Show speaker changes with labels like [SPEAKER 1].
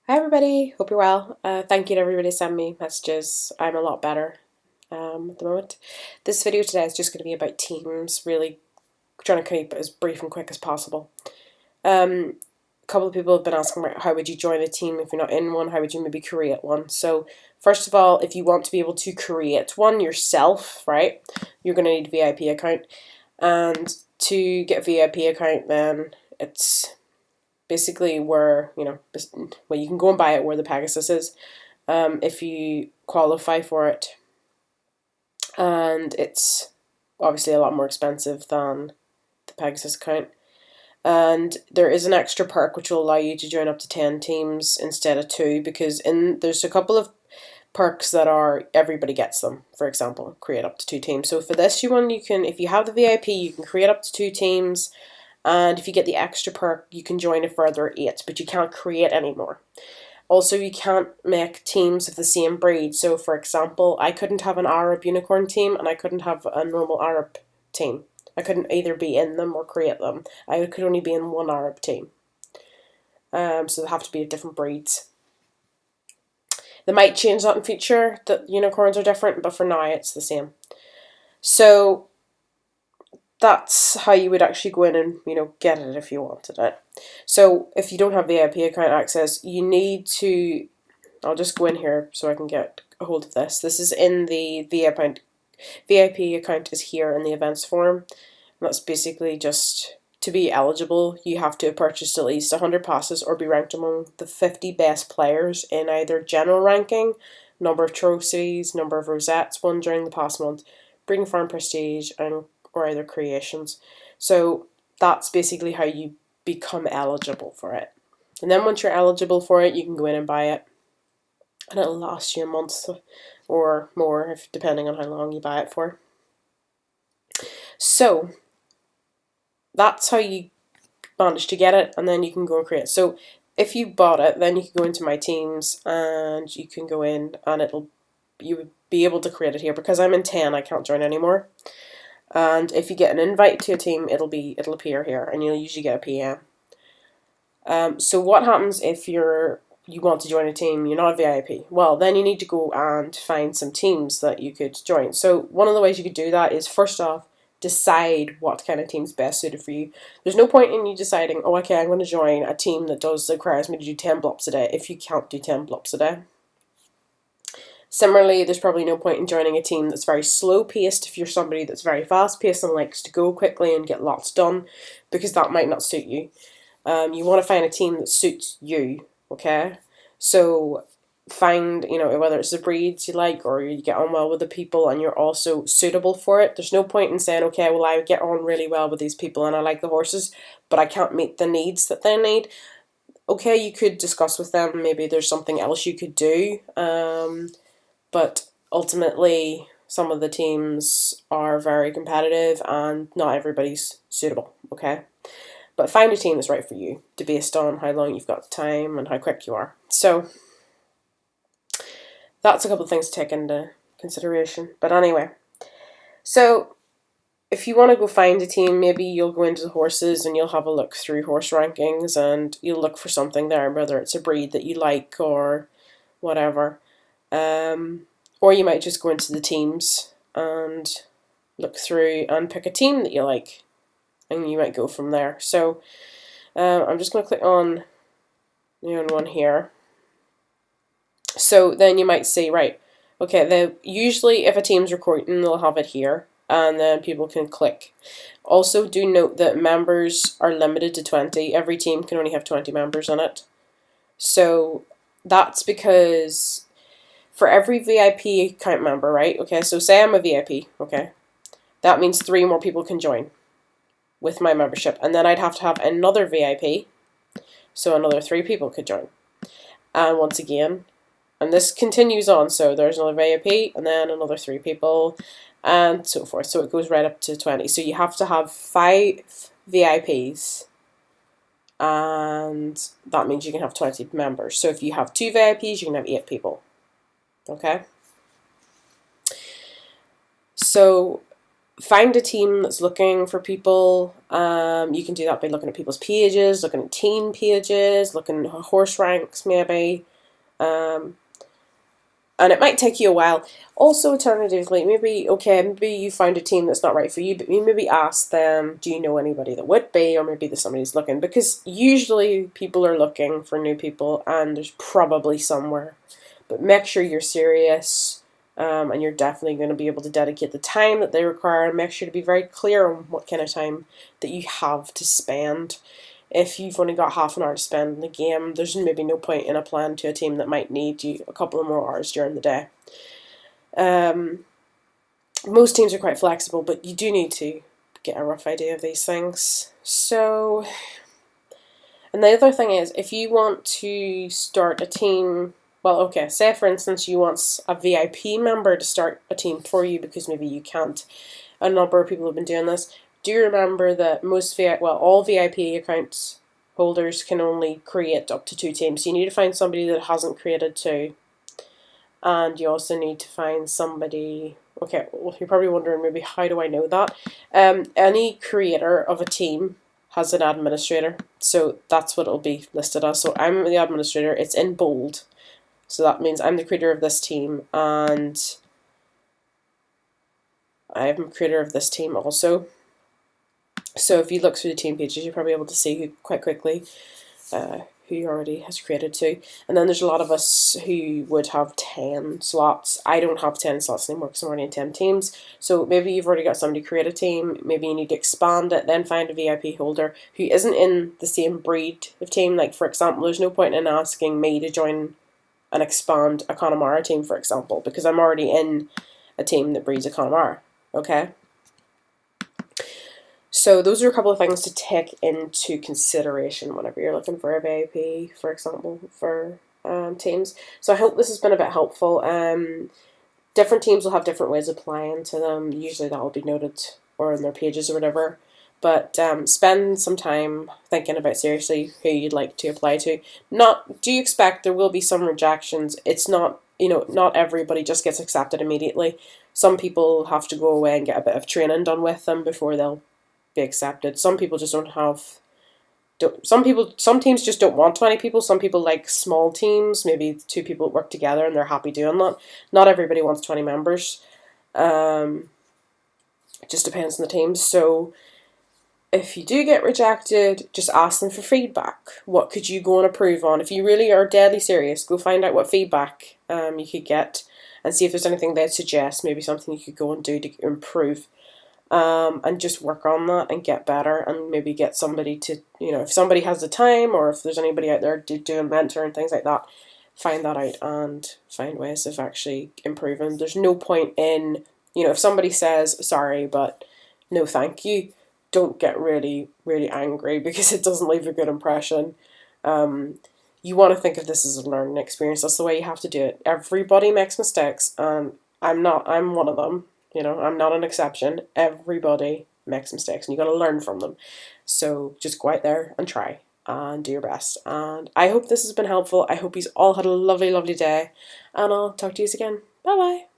[SPEAKER 1] Hi everybody, hope you're well. Thank you to everybody sending me messages. I'm a lot better at the moment. This video today is just going to be about teams, really trying to keep it as brief and quick as possible. A couple of people have been asking about how would you join a team if you're not in one, how would you maybe create one. So first of all, if you want to be able to create one yourself, right, you're going to need a VIP account. And to get a VIP account then it's basically where, well, you can go and buy it where the Pegasus is, if you qualify for it. And it's obviously a lot more expensive than the Pegasus account. And there is an extra perk which will allow you to join up to 10 teams instead of 2, because there's a couple of perks that are everybody gets them. For example, create up to 2 teams. So for this one, you can, if you have the VIP, you can create up to 2 teams. And if you get the extra perk, you can join a further 8, but you can't create anymore. Also, you can't make teams of the same breed. So, for example, I couldn't have an Arab unicorn team and I couldn't have a normal Arab team. I couldn't either be in them or create them. I could only be in one Arab team. So they have to be of different breeds. They might change that in future, that unicorns are different, but for now it's the same. So that's how you would actually go in and, get it if you wanted it. So if you don't have VIP account access, you need to, I'll just go in here so I can get a hold of this. This is in the VIP account is here in the events form. And that's basically just to be eligible, you have to have purchased at least 100 passes or be ranked among the 50 best players in either general ranking, number of trophies, number of rosettes won during the past month, Breeding Farm Prestige, and or either creations. So that's basically how you become eligible for it. And then once you're eligible for it, you can go in and buy it. And it'll last you a month or more, if depending on how long you buy it for. So that's how you manage to get it, and then you can go and create. So if you bought it, then you can go into My Teams and you can go in and you would be able to create it here. Because I'm in 10, I can't join anymore. And if you get an invite to a team, it'll appear here, and you'll usually get a PM. So what happens if you want to join a team, you're not a VIP? Well, then you need to go and find some teams that you could join. So one of the ways you could do that is, first off, decide what kind of team's best suited for you. There's no point in you deciding, oh, okay, I'm going to join a team that requires me to do 10 blops a day, if you can't do 10 blops a day. Similarly, there's probably no point in joining a team that's very slow-paced if you're somebody that's very fast-paced and likes to go quickly and get lots done, because that might not suit you. You want to find a team that suits you, okay? So find, whether it's the breeds you like or you get on well with the people and you're also suitable for it. There's no point in saying, okay, well, I get on really well with these people and I like the horses, but I can't meet the needs that they need. Okay, you could discuss with them, maybe there's something else you could do, but ultimately, some of the teams are very competitive and not everybody's suitable, okay? But find a team that's right for you, based on how long you've got time and how quick you are. So that's a couple of things to take into consideration. But anyway, so if you want to go find a team, maybe you'll go into the horses and you'll have a look through horse rankings and you'll look for something there, whether it's a breed that you like or whatever. Or you might just go into the teams and look through and pick a team that you like, and you might go from there. So I'm just going to click on one here. So then you might see, right, okay, usually if a team's recording, they'll have it here, and then people can click. Also, do note that members are limited to 20. Every team can only have 20 members in it. So that's because for every VIP account member, right? Okay, so say I'm a VIP, okay? That means 3 more people can join with my membership. And then I'd have to have another VIP, so another 3 people could join. And once again, and this continues on, so there's another VIP, and then another 3 people, and so forth. So it goes right up to 20. So you have to have 5 VIPs, and that means you can have 20 members. So if you have 2 VIPs, you can have 8 people. Okay? So Find a team that's looking for people. You can do that by looking at people's pages, looking at team pages, looking at horse ranks maybe. And it might take you a while. Also, alternatively, maybe you find a team that's not right for you, but you maybe ask them, do you know anybody that would be, or maybe there's somebody who's looking, because usually people are looking for new people, and there's probably somewhere. But make sure you're serious, and you're definitely going to be able to dedicate the time that they require, and make sure to be very clear on what kind of time that you have to spend. If you've only got half an hour to spend in the game, there's maybe no point in applying to a team that might need you a couple of more hours during the day. Most teams are quite flexible, but you do need to get a rough idea of these things. So, and the other thing is, if you want to start a team, well, okay, say for instance you want a VIP member to start a team for you because maybe you can't. A number of people have been doing this. Do remember that all VIP account holders can only create up to 2 teams. So you need to find somebody that hasn't created 2. And you also need to find somebody, okay, well, you're probably wondering maybe how do I know that? Any creator of a team has an administrator. So that's what it'll be listed as. So I'm the administrator, it's in bold. So that means I'm the creator of this team, and I'm a creator of this team also. So if you look through the team pages, you're probably able to see quite quickly who you already has created to. And then there's a lot of us who would have 10 slots. I don't have 10 slots anymore because I'm already in 10 teams. So maybe you've already got somebody create a team. Maybe you need to expand it, then find a VIP holder who isn't in the same breed of team. Like, for example, there's no point in asking me to join and expand a Connemara team, for example, because I'm already in a team that breeds a Connemara. Okay? So those are a couple of things to take into consideration whenever you're looking for a VIP, for example, for teams. So I hope this has been a bit helpful. Different teams will have different ways of applying to them. Usually that will be noted or in their pages or whatever. But spend some time thinking about seriously who you'd like to apply to. Do you expect there will be some rejections? It's not, not everybody just gets accepted immediately. Some people have to go away and get a bit of training done with them before they'll be accepted. Some people just some teams just don't want 20 people. Some people like small teams, maybe 2 people that work together and they're happy doing that. Not everybody wants 20 members. It just depends on the teams. So if you do get rejected, just ask them for feedback. What could you go and improve on? If you really are deadly serious, go find out what feedback you could get and see if there's anything they'd suggest, maybe something you could go and do to improve. And just work on that and get better, and maybe get somebody to, if somebody has the time, or if there's anybody out there doing mentor and things like that, find that out and find ways of actually improving. There's no point in, if somebody says, sorry, but no thank you, don't get really, really angry because it doesn't leave a good impression. You want to think of this as a learning experience. That's the way you have to do it. Everybody makes mistakes, and I'm one of them. I'm not an exception. Everybody makes mistakes and you got to learn from them. So just go out there and try and do your best. And I hope this has been helpful. I hope you all had a lovely, lovely day. And I'll talk to you again. Bye bye.